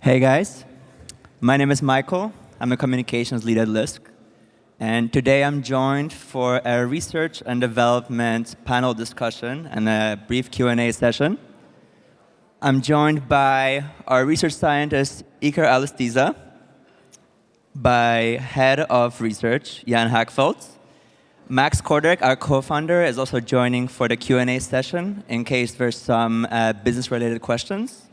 Hey guys, my name is Michael. I'm a communications lead at Lisk. And today I'm joined for a research and development panel discussion and a brief Q&A session. I'm joined by our research scientist, Iker Alustiza, by head of research, Jan Hackfeld. Max Kordek, our co-founder, is also joining for the Q&A session in case there's some business-related questions.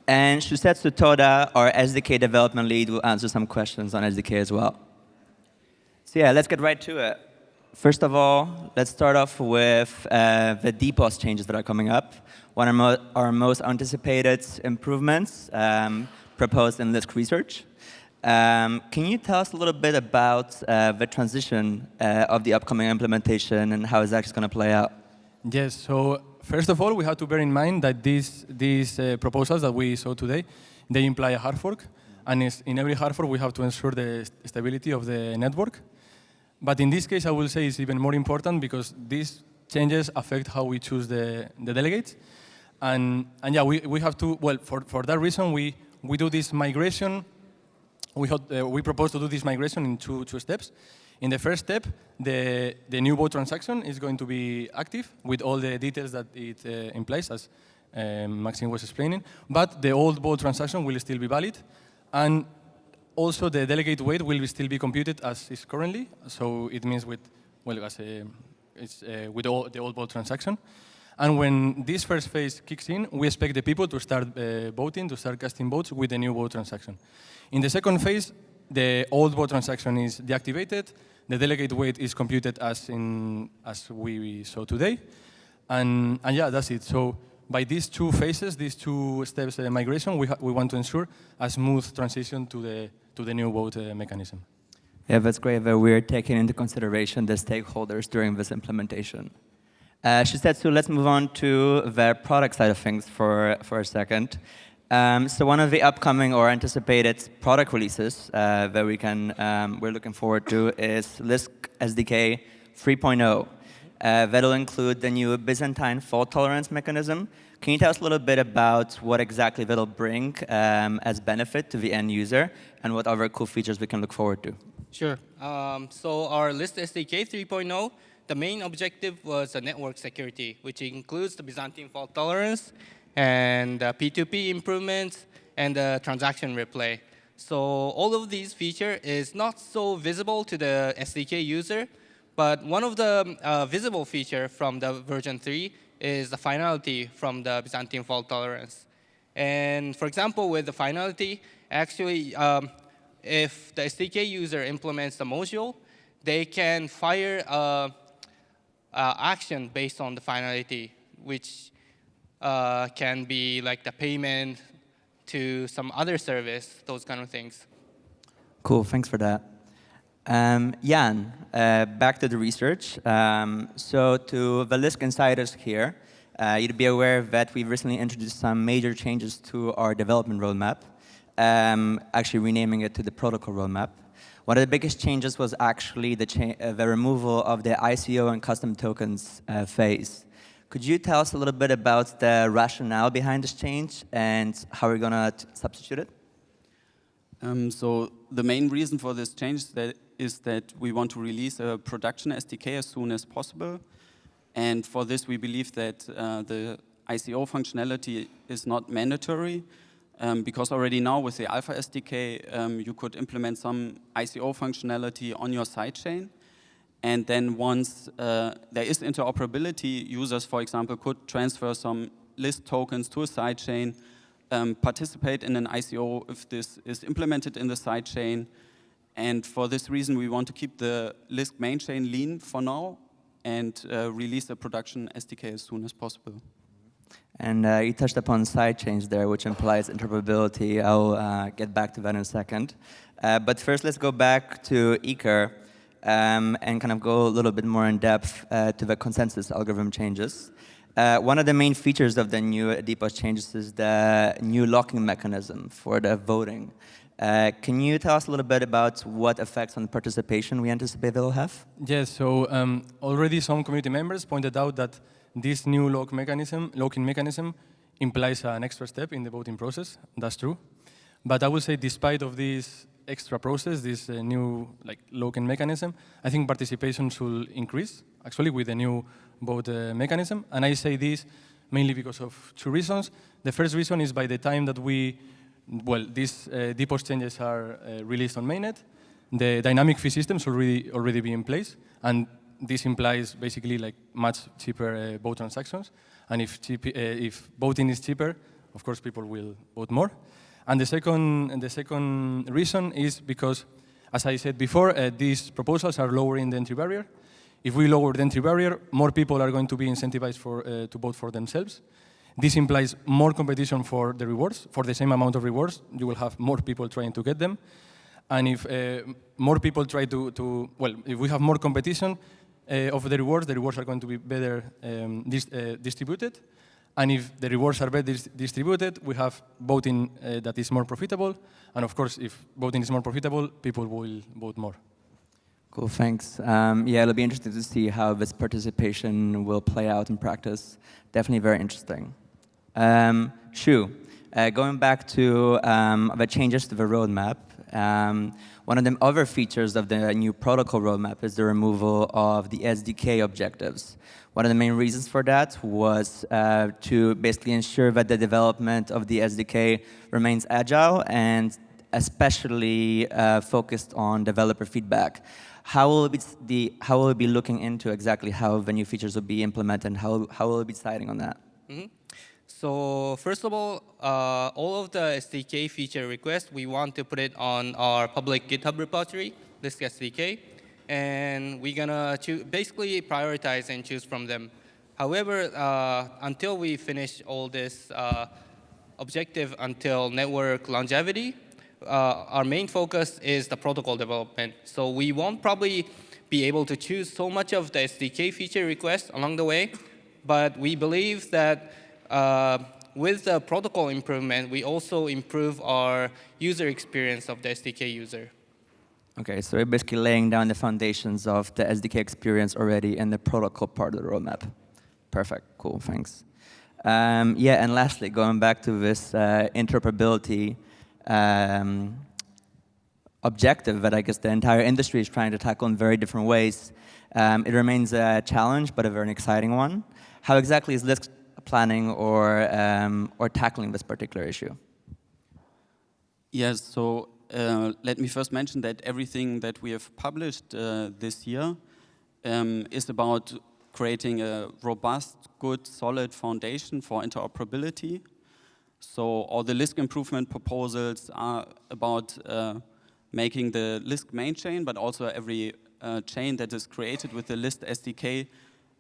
And Shusetsu Toda, our SDK development lead, will answer some questions on SDK as well. So yeah, let's get right to it. First of all, let's start off with the DPoS changes that are coming up. One of our most anticipated improvements proposed in Lisk Research. Can you tell us a little bit about the transition of the upcoming implementation and how it's actually going to play out? Yes, so first of all, we have to bear in mind that these proposals that we saw today, they imply a hard fork. And in every hard fork, we have to ensure the stability of the network. But in this case, I will say it's even more important because these changes affect how we choose the delegates. And yeah, we have to, well, for that reason, we do this migration. We propose to do this migration in two steps. In the first step, the new vote transaction is going to be active with all the details that it implies, as Maxime was explaining. But the old vote transaction will still be valid. And also, the delegate weight will still be computed as is currently. So it means with the old vote transaction. And when this first phase kicks in, we expect the people to start voting, to start casting votes with the new vote transaction. In the second phase, the old vote transaction is deactivated. The delegate weight is computed as we saw today. And yeah, that's it. So by these two phases, these two steps of migration, we want to ensure a smooth transition to the new vote mechanism. Yeah, that's great that we're taking into consideration the stakeholders during this implementation. Shusetsu, let's move on to the product side of things for a second. So one of the upcoming or anticipated product releases that we're looking forward to is Lisk SDK 3.0. That'll include the new Byzantine fault tolerance mechanism. Can you tell us a little bit about what exactly that'll bring as benefit to the end user and what other cool features we can look forward to? Sure. So our Lisk SDK 3.0, the main objective was network security, which includes the Byzantine fault tolerance and P2P improvements and the transaction replay. So all of these features is not so visible to the SDK user, but one of the visible feature from the version 3 is the finality from the Byzantine fault tolerance. And for example, with the finality, actually, if the SDK user implements the module, they can fire action based on the finality, which can be like the payment to some other service, those kind of things. Cool, thanks for that. Jan, back to the research. So to the Lisk insiders here, you'd be aware that we recently introduced some major changes to our development roadmap, actually renaming it to the protocol roadmap. One of the biggest changes was actually the removal of the ICO and custom tokens phase. Could you tell us a little bit about the rationale behind this change and how we're going to substitute it? So the main reason for this change is that we want to release a production SDK as soon as possible. And for this, we believe that the ICO functionality is not mandatory. Because already now with the Alpha SDK, you could implement some ICO functionality on your sidechain. And then once there is interoperability, users, for example, could transfer some Lisk tokens to a sidechain, participate in an ICO if this is implemented in the sidechain. And for this reason, we want to keep the Lisk main chain lean for now and release the production SDK as soon as possible. And you touched upon sidechains there, which implies interoperability. I'll get back to that in a second. But first, let's go back to Iker and kind of go a little bit more in depth to the consensus algorithm changes. One of the main features of the new DPoS changes is the new locking mechanism for the voting. Can you tell us a little bit about what effects on participation we anticipate they'll have? Yes, so already some community members pointed out that this new locking mechanism implies an extra step in the voting process. That's true. But I would say, despite of this extra process, this new login mechanism, I think participation should increase, actually, with the new vote mechanism. And I say this mainly because of two reasons. The first reason is by the time that these depots changes are released on mainnet, the dynamic fee system should already be in place. And this implies basically much cheaper vote transactions. And if voting is cheaper, of course, people will vote more. And the second reason is because, as I said before, these proposals are lowering the entry barrier. If we lower the entry barrier, more people are going to be incentivized to vote for themselves. This implies more competition for the rewards. For the same amount of rewards, you will have more people trying to get them. And if more people try if we have more competition of the rewards are going to be better distributed. And if the rewards are better distributed, we have voting that is more profitable. And of course, if voting is more profitable, people will vote more. Cool, thanks. Yeah, it'll be interesting to see how this participation will play out in practice. Definitely very interesting. Shu, going back to the changes to the roadmap, one of the other features of the new protocol roadmap is the removal of the SDK objectives. One of the main reasons for that was to basically ensure that the development of the SDK remains agile and especially focused on developer feedback. How will it be looking into exactly how the new features will be implemented, and how will it be deciding on that? Mm-hmm. So first of all of the SDK feature requests, we want to put it on our public GitHub repository, Lisk SDK, and we're gonna basically prioritize and choose from them. However, until we finish all this objective until network longevity, our main focus is the protocol development. So we won't probably be able to choose so much of the SDK feature requests along the way, but we believe that with the protocol improvement, we also improve our user experience of the SDK user. Okay, so we're basically laying down the foundations of the SDK experience already in the protocol part of the roadmap. Perfect, cool, thanks. Yeah, and lastly, going back to this interoperability objective that I guess the entire industry is trying to tackle in very different ways. It remains a challenge, but a very exciting one. How exactly is Lisk planning or tackling this particular issue? Yes, so let me first mention that everything that we have published this year is about creating a robust, good, solid foundation for interoperability. So all the Lisk improvement proposals are about making the Lisk main chain, but also every chain that is created with the Lisk SDK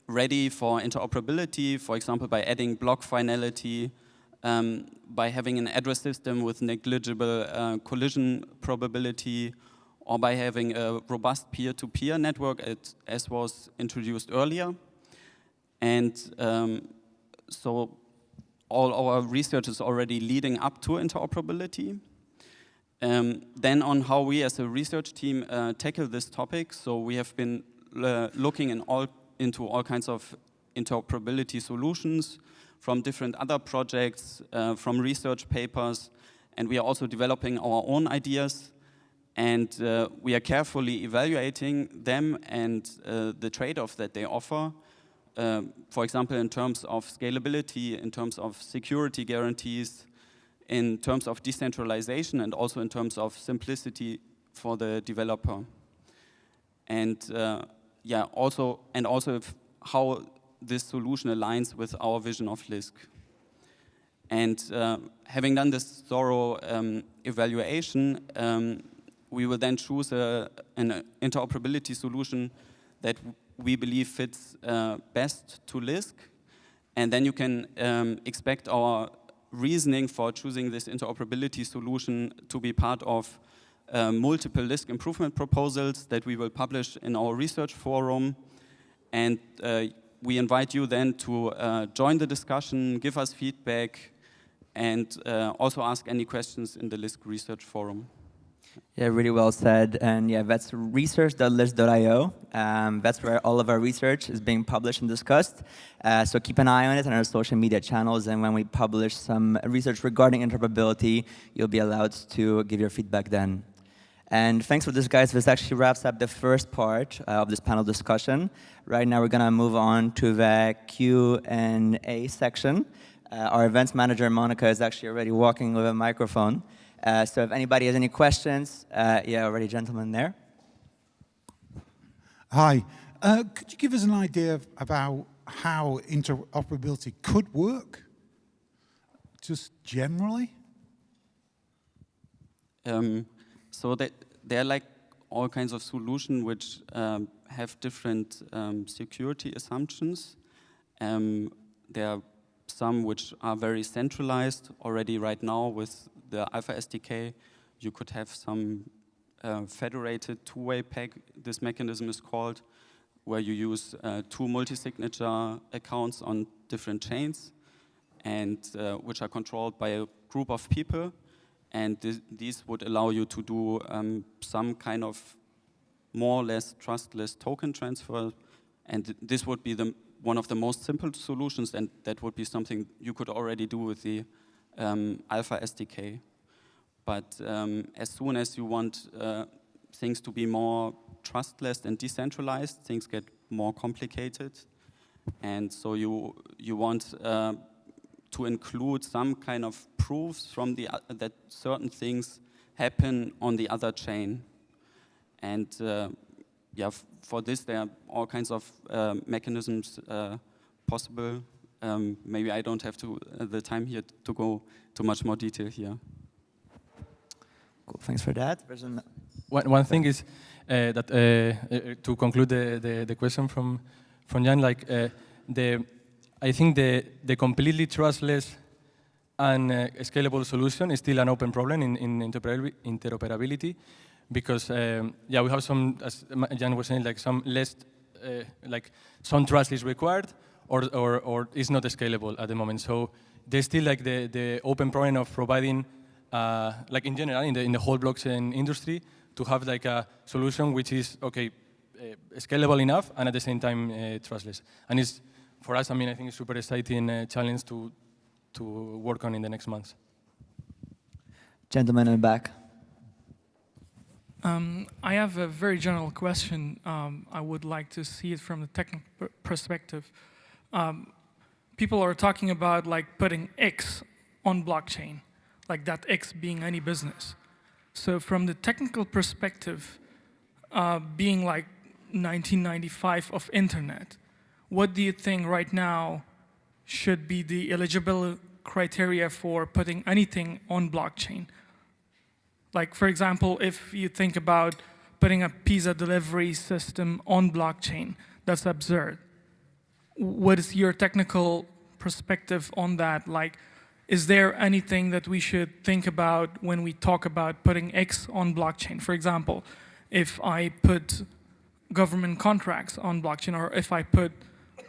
ready for interoperability, for example, by adding block finality, by having an address system with negligible collision probability, or by having a robust peer-to-peer network, as was introduced earlier. And so all our research is already leading up to interoperability. Then on how we as a research team tackle this topic, so we have been looking into all kinds of interoperability solutions from different other projects, from research papers, and we are also developing our own ideas, and we are carefully evaluating them and the trade-off that they offer, for example, in terms of scalability, in terms of security guarantees, in terms of decentralization, and also in terms of simplicity for the developer. And yeah, also how this solution aligns with our vision of Lisk. And having done this thorough evaluation, we will then choose an interoperability solution that we believe fits best to Lisk. And then you can expect our reasoning for choosing this interoperability solution to be part of multiple Lisk improvement proposals that we will publish in our research forum. And we invite you then to join the discussion, give us feedback, and also ask any questions in the Lisk research forum. Yeah, really well said. And yeah, that's research.lisk.io. That's where all of our research is being published and discussed. So keep an eye on it on our social media channels. And when we publish some research regarding interoperability, you'll be allowed to give your feedback then. And thanks for this, guys. This actually wraps up the first part of this panel discussion. Right now, we're going to move on to the Q&A section. Our events manager, Monica, is actually already walking with a microphone. So if anybody has any questions, yeah, already gentleman there. Hi. Could you give us an idea about how interoperability could work, just generally? So there are like all kinds of solutions which have different security assumptions. There are some which are very centralized already right now with the Alpha SDK. You could have some federated two-way peg, this mechanism is called, where you use two multi-signature accounts on different chains, and which are controlled by a group of people. And these would allow you to do some kind of more or less trustless token transfer. And this would be one of the most simple solutions, and that would be something you could already do with the Alpha SDK. But as soon as you want things to be more trustless and decentralized, things get more complicated. And so you want to include some kind of proofs from that certain things happen on the other chain. And yeah, for this there are all kinds of mechanisms possible. Maybe I don't have the time here to go to much more detail here. Cool, thanks for that. One thing is that to conclude the question from Jan, like I think the completely trustless and scalable solution is still an open problem in interoperability, because yeah, we have some, as Jan was saying, like some less, like some trust is required, or is not scalable at the moment. So there's still like the open problem of providing, like in general, in the whole blockchain industry, to have like a solution which is okay, scalable enough and at the same time trustless. And it's, for us, I mean, I think it's super exciting challenge to work on in the next months. Gentleman in the back. I have a very general question. I would like to see it from the technical perspective. People are talking about like putting X on blockchain, like that X being any business. So from the technical perspective, being like 1995 of internet, what do you think right now should be the eligible criteria for putting anything on blockchain? Like, for example, if you think about putting a pizza delivery system on blockchain, that's absurd. What is your technical perspective on that? Like, is there anything that we should think about when we talk about putting X on blockchain? For example, if I put government contracts on blockchain, or if I put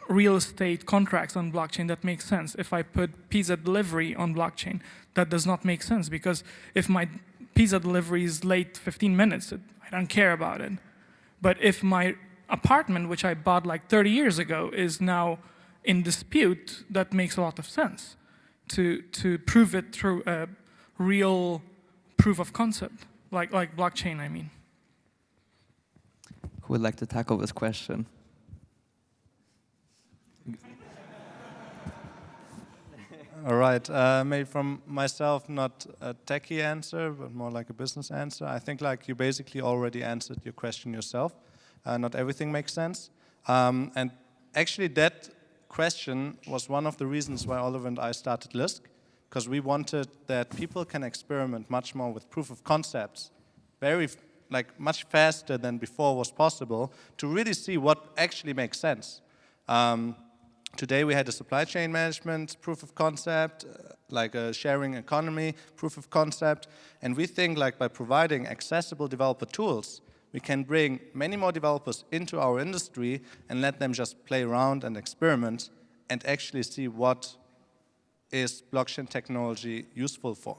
real estate contracts on blockchain, that makes sense. If I put pizza delivery on blockchain, that does not make sense, because if my pizza delivery is late 15 minutes, I don't care about it. But if my apartment, which I bought like 30 years ago, is now in dispute, that makes a lot of sense to prove it through a real proof of concept, like blockchain, I mean. Who would like to tackle this question? All right, maybe from myself, not a techie answer, but more like a business answer. I think like you basically already answered your question yourself. Not everything makes sense. And actually that question was one of the reasons why Oliver and I started Lisk, because we wanted that people can experiment much more with proof of concepts, much faster than before was possible, to really see what actually makes sense. Today we had a supply chain management proof of concept, like a sharing economy proof of concept, and we think like by providing accessible developer tools, we can bring many more developers into our industry and let them just play around and experiment and actually see what is blockchain technology useful for.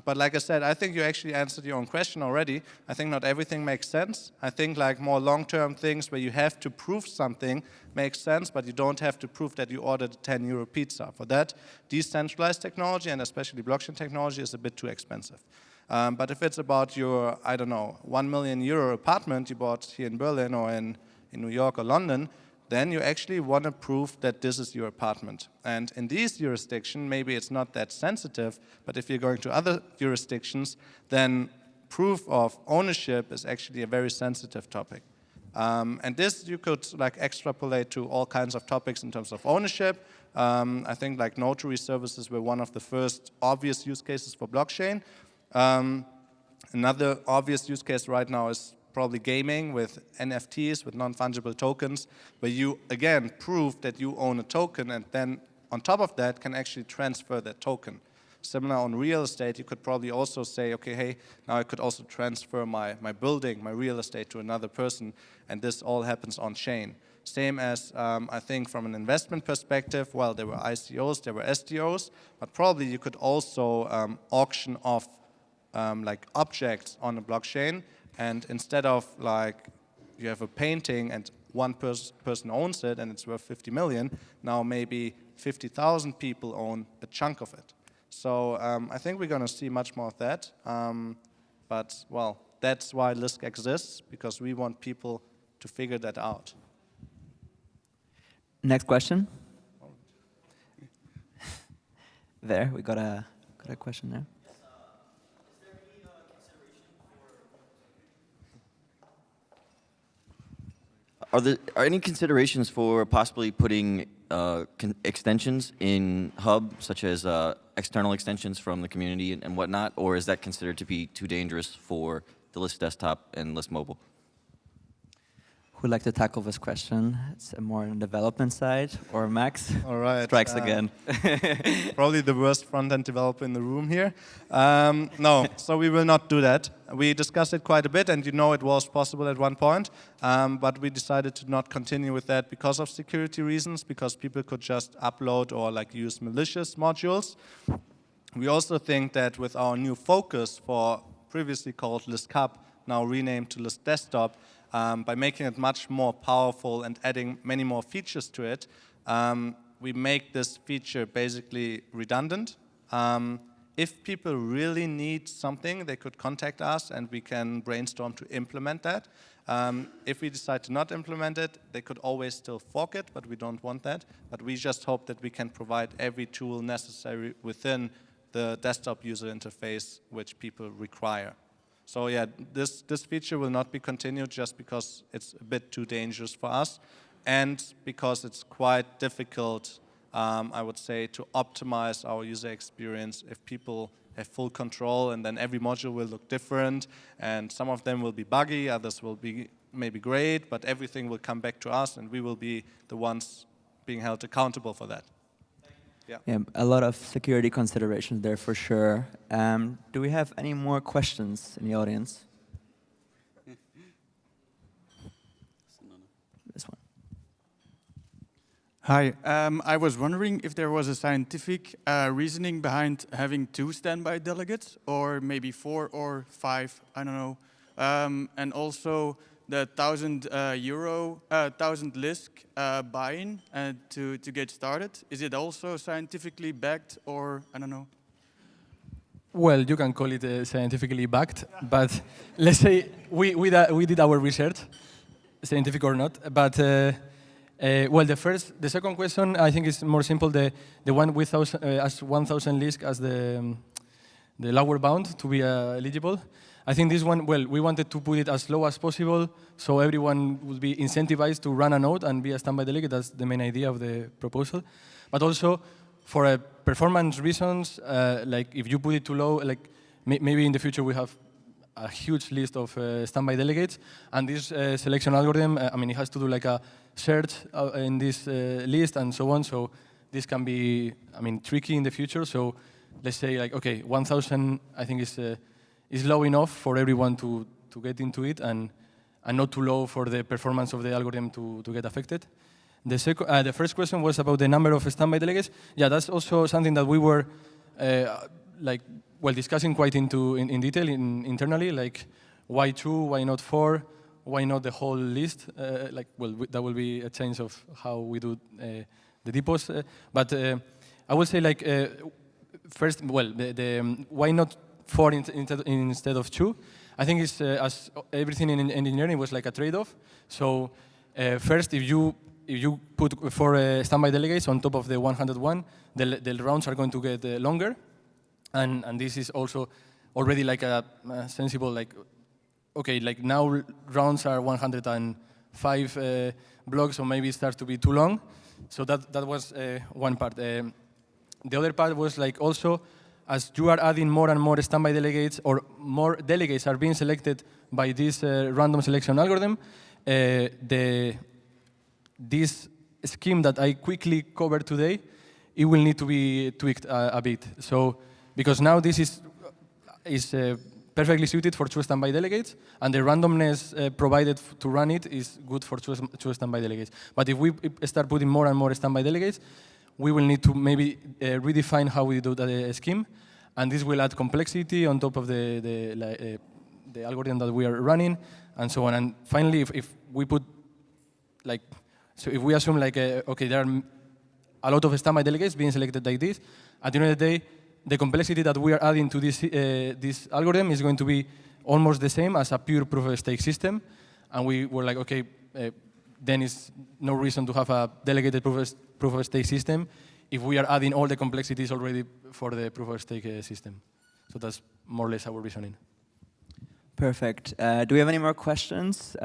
But like I said, I think you actually answered your own question already. I think not everything makes sense. I think like more long-term things where you have to prove something makes sense, but you don't have to prove that you ordered a 10 € pizza. For that, decentralized technology and especially blockchain technology is a bit too expensive. But if it's about your, I don't know, €1 million apartment you bought here in Berlin or in New York or London, then you actually want to prove that this is your apartment. And in these jurisdictions, maybe it's not that sensitive, but if you're going to other jurisdictions, then proof of ownership is actually a very sensitive topic. And this you could like extrapolate to all kinds of topics in terms of ownership. I think like notary services were one of the first obvious use cases for blockchain. Another obvious use case right now is probably gaming with NFTs, with non-fungible tokens, where you, again, prove that you own a token and then on top of that can actually transfer that token. Similar on real estate, you could probably also say, okay, hey, now I could also transfer my building, my real estate to another person, and this all happens on chain. Same as, I think from an investment perspective, well, there were ICOs, there were SDOs, but probably you could also auction off like objects on a blockchain. And instead of like you have a painting and one person owns it and it's worth 50 million, now maybe 50,000 people own a chunk of it. So I think we're going to see much more of that. But well, that's why Lisk exists, because we want people to figure that out. Next question. There, we got a question there. Are there any considerations for possibly putting extensions in Hub, such as external extensions from the community and whatnot, or is that considered to be too dangerous for the Lisk desktop and Lisk mobile? Who'd like to tackle this question? It's more on the development side, or Max? All right. Strikes again. Probably the worst front-end developer in the room here. No, so we will not do that. We discussed it quite a bit, and you know it was possible at one point, but we decided to not continue with that because of security reasons, because people could just upload or like use malicious modules. We also think that with our new focus for previously called Lisk Hub, now renamed to Lisk Desktop, by making it much more powerful and adding many more features to it, we make this feature basically redundant. If people really need something, they could contact us and we can brainstorm to implement that. If we decide to not implement it, they could always still fork it, but we don't want that. But we just hope that we can provide every tool necessary within the desktop user interface which people require. So yeah, this feature will not be continued just because it's a bit too dangerous for us and because it's quite difficult, I would say, to optimize our user experience if people have full control and then every module will look different and some of them will be buggy, others will be maybe great, but everything will come back to us and we will be the ones being held accountable for that. Yeah, a lot of security considerations there for sure. Do we have any more questions in the audience? This one. Hi, I was wondering if there was a scientific reasoning behind having 2 standby delegates, or maybe 4 or 5, I don't know. And also the €1,000 Lisk buy-in to get started. Is it also scientifically backed, or I don't know? Well, you can call it scientifically backed, but let's say we did our research, scientific or not. But well, the second question I think is more simple. The one with as 1,000 Lisk as the lower bound to be eligible. I think this one, well, we wanted to put it as low as possible, so everyone would be incentivized to run a node and be a standby delegate. That's the main idea of the proposal. But also, for performance reasons, like if you put it too low, like maybe in the future we have a huge list of standby delegates, and this selection algorithm, I mean, it has to do like a search in this list and so on. So this can be, I mean, tricky in the future. So let's say like, okay, 1,000, I think is low enough for everyone to get into it, and not too low for the performance of the algorithm to get affected. The first question was about the number of standby delegates. Yeah, that's also something that we were like well, discussing quite in detail internally, like why 2, why not 4, why not the whole list? Like, well, that will be a change of how we do the depots. But I would say, like, first, well, why not 4 instead of 2? I think it's as everything in engineering, it was like a trade-off. So first, if you put 4 standby delegates on top of the 101, the rounds are going to get longer, and this is also already like a sensible, like, okay, like now rounds are 105 blocks, so maybe it starts to be too long. So that was one part. The other part was like also, as you are adding more and more standby delegates, or more delegates are being selected by this random selection algorithm, this scheme that I quickly covered today, it will need to be tweaked a bit. So, because now this is perfectly suited for 2 standby delegates, and the randomness provided to run it is good for 2 standby delegates. But if we start putting more and more standby delegates, we will need to maybe redefine how we do the scheme, and this will add complexity on top of the algorithm that we are running, and so on. And finally, if we put, like, so if we assume, like, okay, there are a lot of standby delegates being selected like this, at the end of the day, the complexity that we are adding to this algorithm is going to be almost the same as a pure proof-of-stake system, and we were like, okay, then it's no reason to have a delegated proof-of-stake system if we are adding all the complexities already for the proof-of-stake system. So that's more or less our reasoning. Perfect. Do we have any more questions?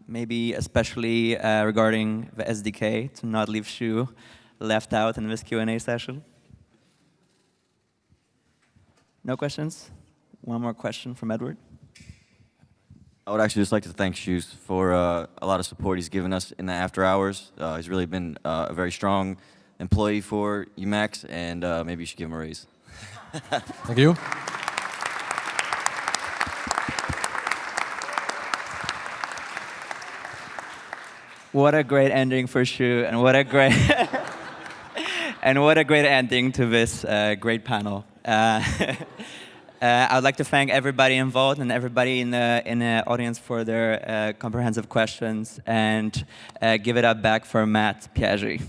Maybe especially regarding the SDK, to not leave Shu left out in this Q&A session? No questions? One more question from Edward. I would actually just like to thank Shus for a lot of support he's given us in the after hours. He's really been a very strong employee for UMax, and maybe you should give him a raise. Thank you. What a great ending for Shu, and what a great and what a great ending to this great panel. I would like to thank everybody involved and everybody in the audience for their comprehensive questions, and give it up back for Matt Piaggi.